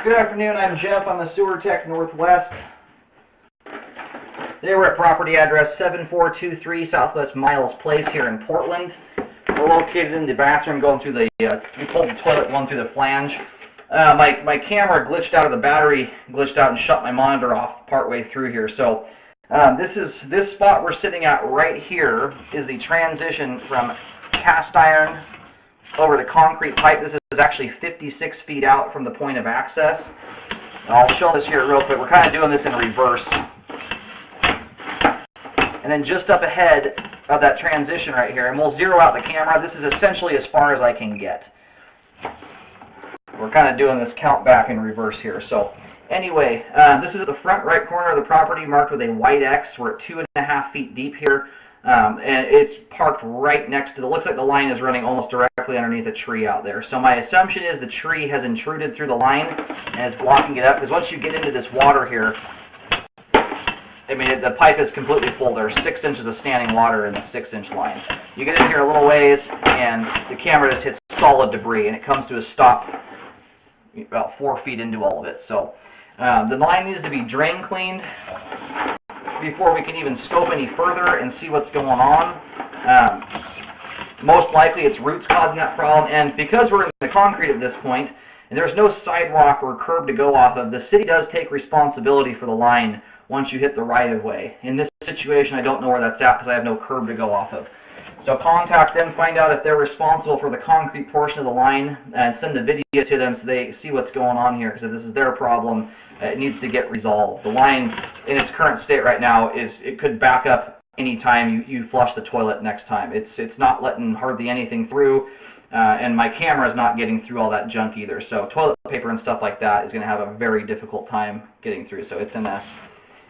Good afternoon, I'm Jeff. I'm the Sewer Tech Northwest. Today we're at property address 7423 Southwest Miles Place here in Portland. We're located in the bathroom going through the, we pulled the toilet going through the flange. My camera glitched out of the battery, glitched out and shut my monitor off partway through here. So this spot we're sitting at right here is the transition from cast iron over to concrete pipe. This is actually 56 feet out from the point of access. I'll show this here real quick. We're kind of doing this in reverse. And then just up ahead of that transition right here, and we'll zero out the camera. This is essentially as far as I can get. We're kind of doing this count back in reverse here. So anyway, this is the front right corner of the property marked with a white X. We're at 2.5 feet deep here. And it's parked right next to, it looks like the line is running almost directly underneath a tree out there. So my assumption is the tree has intruded through the line and is blocking it up, because once you get into this water here, I mean, the pipe is completely full. There's 6 inches of standing water in the 6-inch line. You get in here a little ways and the camera just hits solid debris and it comes to a stop about 4 feet into all of it. So the line needs to be drain cleaned before we can even scope any further and see what's going on. Most likely it's roots causing that problem, and because we're in the concrete at this point and there's no sidewalk or curb to go off of, the city does take responsibility for the line once you hit the right-of-way. In this situation, I don't know where that's at because I have no curb to go off of. So contact them, find out if they're responsible for the concrete portion of the line, and send the video to them so they see what's going on here, because if this is their problem, it needs to get resolved. The line in its current state right now it could back up anytime you flush the toilet next time. It's not letting hardly anything through, and my camera is not getting through all that junk either. So toilet paper and stuff like that is going to have a very difficult time getting through. So it's at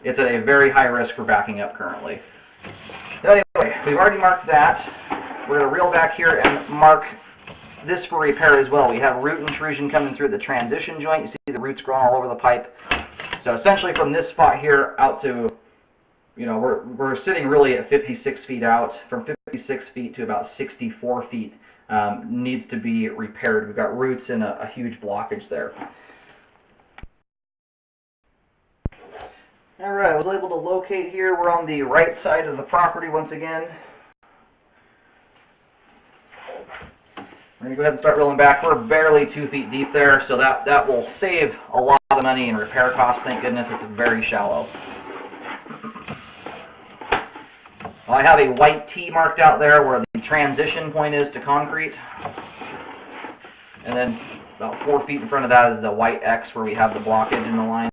a very high risk for backing up currently. Anyway, we've already marked that. We're going to reel back here and mark this for repair as well. We have root intrusion coming through the transition joint. You see the roots growing all over the pipe. So essentially from this spot here out to, we're sitting really at 56 feet out. From 56 feet to about 64 feet needs to be repaired. We've got roots and a huge blockage there. Alright, I was able to locate here. We're on the right side of the property once again. We're going to go ahead and start rolling back. We're barely 2 feet deep there, so that will save a lot of money in repair costs. Thank goodness it's very shallow. I have a white T marked out there where the transition point is to concrete. And then about 4 feet in front of that is the white X where we have the blockage in the line.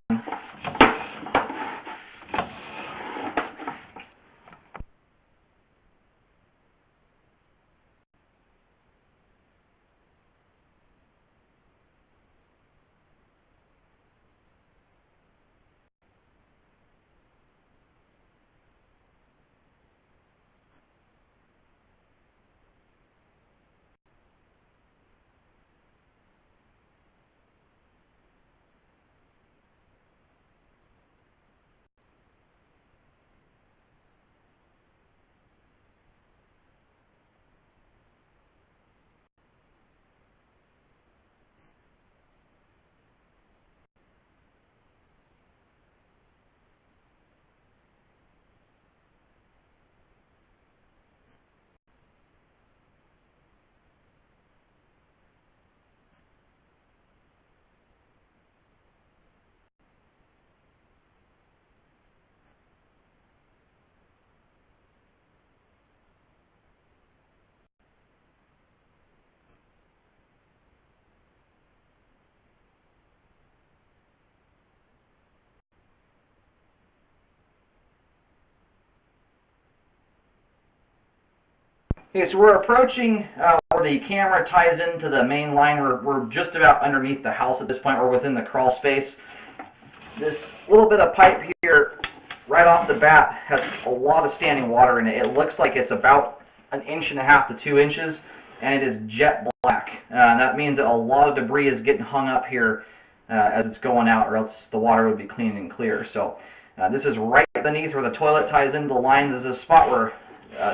Okay, so we're approaching where the camera ties into the main line. We're just about underneath the house at this point. We're within the crawl space. This little bit of pipe here, right off the bat, has a lot of standing water in it. It looks like it's about 1.5 inches to 2 inches, and it is jet black. That means that a lot of debris is getting hung up here as it's going out, or else the water would be clean and clear. So this is right beneath where the toilet ties into the lines. This is a spot where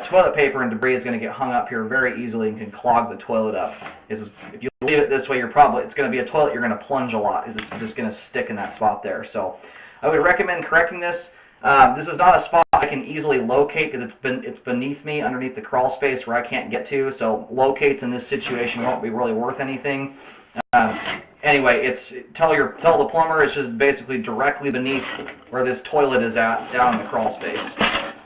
toilet paper and debris is going to get hung up here very easily and can clog the toilet up. If you leave it this way, it's going to be a toilet you're going to plunge a lot because it's just going to stick in that spot there. So I would recommend correcting this. This is not a spot I can easily locate because it's beneath me, underneath the crawl space where I can't get to. So locates in this situation won't be really worth anything. Anyway, tell the plumber it's just basically directly beneath where this toilet is at, down in the crawl space.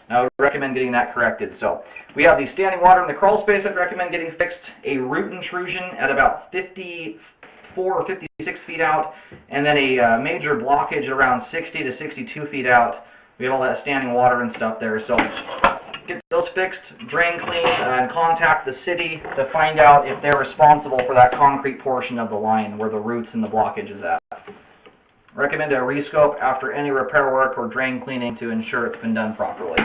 I would recommend getting that corrected. So we have the standing water in the crawl space I'd recommend getting fixed, a root intrusion at about 54 or 56 feet out, and then a major blockage around 60 to 62 feet out. We have all that standing water and stuff there. So get those fixed, drain clean, and contact the city to find out if they're responsible for that concrete portion of the line where the roots and the blockage is at. Recommend a rescope after any repair work or drain cleaning to ensure it's been done properly.